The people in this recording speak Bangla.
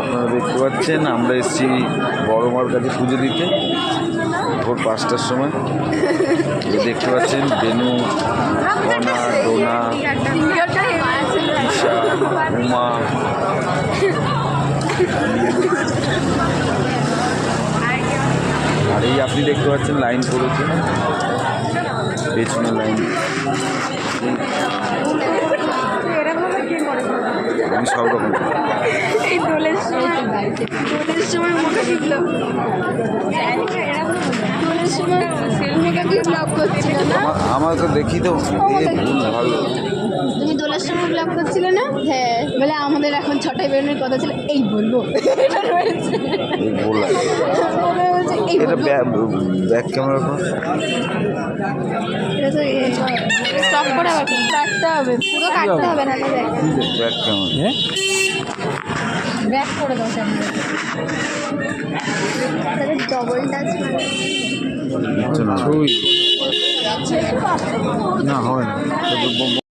আপনারা দেখতে পাচ্ছেন আমরা এসেছি বড় মার কাছে পুজো দিতে ভোর 5টার সময়। দেখতে পাচ্ছেন বেনু, কনা, ডোনা, ঈশা, উমা, আর এই আপনি দেখতে পাচ্ছেন লাইন পড়েছে, পেছনে লাইন। আমি সব রকম আমার তো দেখি তো ভালো। তুমি দোলের সময় ব্লগ করছিলে না? হ্যাঁ, বলে আমাদের এখন 6টায় বেরোনোর কথা ছিল। এই বলবো এটা ব্যাক ক্যামেরা স্টপ করে আবার কাটতে হবে, পুরো কাটতে হবে না। ব্যাক ক্যামেরা ব্যাক করে দাও সামনে। ডবল টাচ না হয় না।